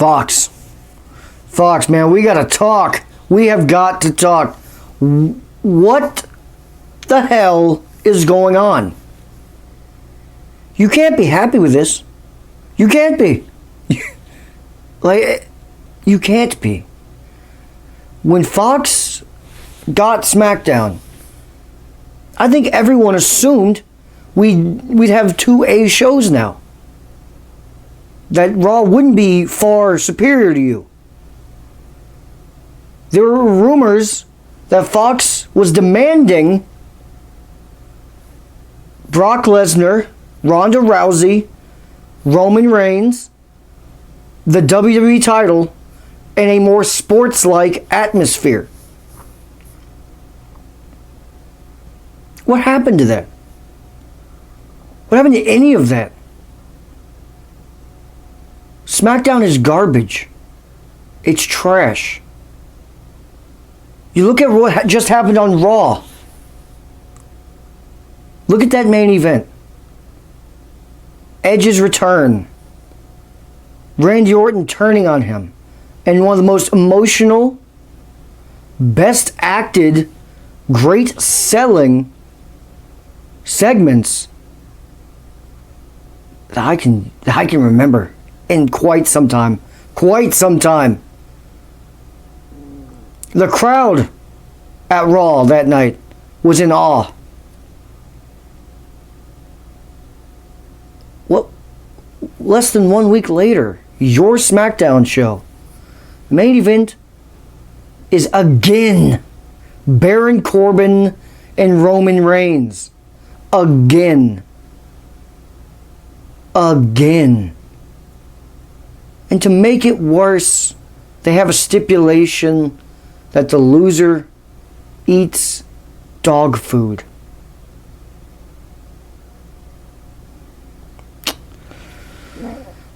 Fox. Fox, man, we gotta talk. We have got to talk. What the hell is going on? You can't be happy with this. You can't be. Like, you can't be. When Fox got Smackdown, I think everyone assumed we'd have 2 A shows now. That Raw wouldn't be far superior to you. There were rumors that Fox was demanding Brock Lesnar, Ronda Rousey, Roman Reigns, the WWE title, in a more sports-like atmosphere. What happened to that? What happened to any of that? SmackDown is garbage. It's trash. You look at what just happened on Raw. Look at that main event. Edge's return. Randy Orton turning on him. And one of the most emotional, best acted, great selling segments that I can remember in quite some time. Quite some time. The crowd at Raw that night was in awe. What? Less than 1 week later, your SmackDown show, main event is again Baron Corbin and Roman Reigns. Again. Again. And to make it worse, they have a stipulation that the loser eats dog food.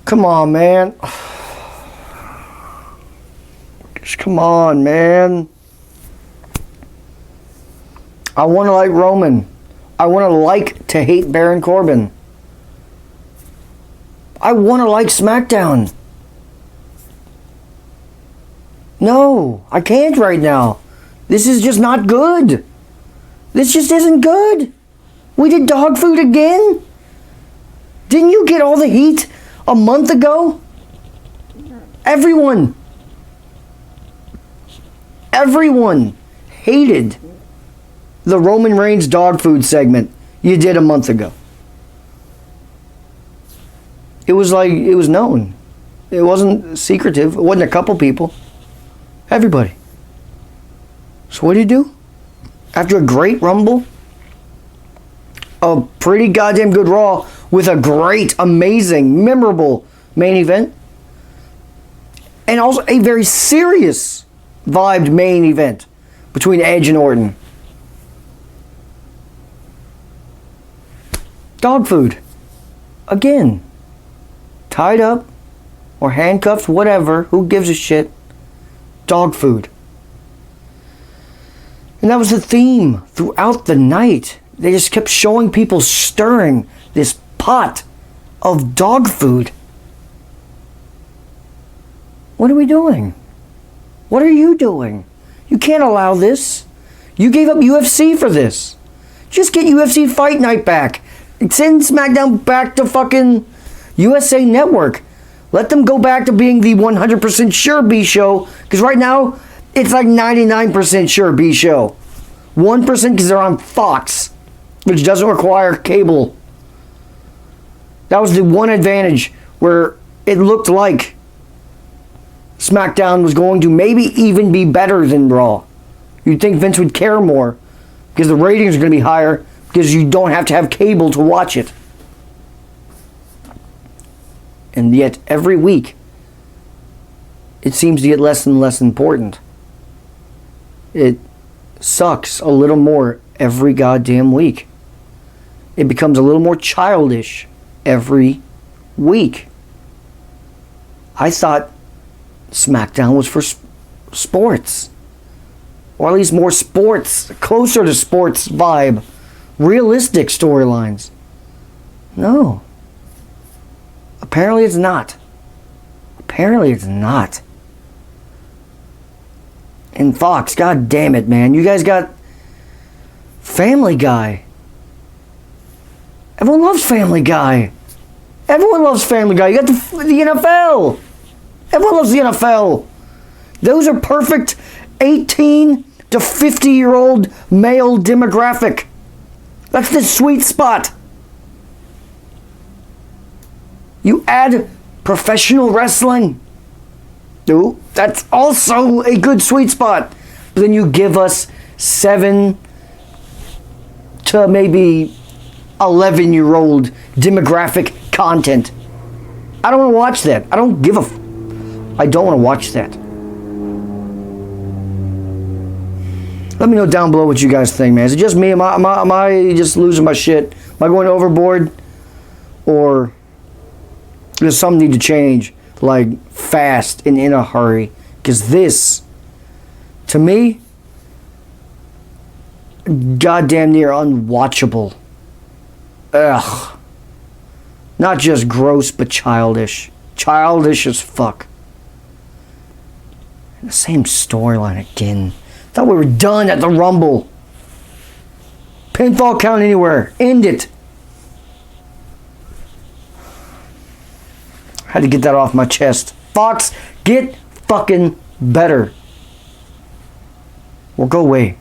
Come on, man. Just come on, man. I want to like Roman. I want to hate Baron Corbin. I want to like SmackDown. No, I can't right now. This is just not good. This just isn't good. We did dog food again? Didn't you get all the heat a month ago? Everyone hated the Roman Reigns dog food segment you did a month ago. It was known. It wasn't secretive. It wasn't a couple people. Everybody. So what do you do? After a great Rumble, a pretty goddamn good Raw with a great, amazing, memorable main event, and also a very serious vibed main event between Edge and Orton. Dog food. Again. Tied up or handcuffed, whatever. Who gives a shit? Dog food. And that was the theme throughout the night. They just kept showing people stirring this pot of dog food. What are we doing? What are you doing? You can't allow this. You gave up UFC for this. Just get UFC Fight Night back. Send SmackDown back to fucking USA Network. Let them go back to being the 100% sure B show. Because right now, it's like 99% sure B show. 1% because they're on Fox, which doesn't require cable. That was the one advantage where it looked like SmackDown was going to maybe even be better than Raw. You'd think Vince would care more because the ratings are going to be higher because you don't have to have cable to watch it. And yet, every week, it seems to get less and less important. It sucks a little more every goddamn week. It becomes a little more childish every week. I thought SmackDown was for sports. Or at least more sports, closer to sports vibe. Realistic storylines. No. Apparently it's not. Apparently it's not. And Fox, god damn it, man. You guys got Family Guy. Everyone loves Family Guy. Everyone loves Family Guy. You got the NFL. Everyone loves the NFL. Those are perfect 18 to 50-year-old male demographic. That's the sweet spot. You add professional wrestling. Ooh, that's also a good sweet spot. But then you give us 7 to maybe 11-year-old demographic content. I don't want to watch that. I don't want to watch that. Let me know down below what you guys think, man. Is it just me? Am I just losing my shit? Am I going overboard? Or does something need to change, like, fast and in a hurry? Because this, to me, goddamn near unwatchable. Ugh. Not just gross, but childish. Childish as fuck. The same storyline again. Thought we were done at the Rumble. Pinfall count anywhere. End it. Had to get that off my chest. Fox, get fucking better. Well, go away.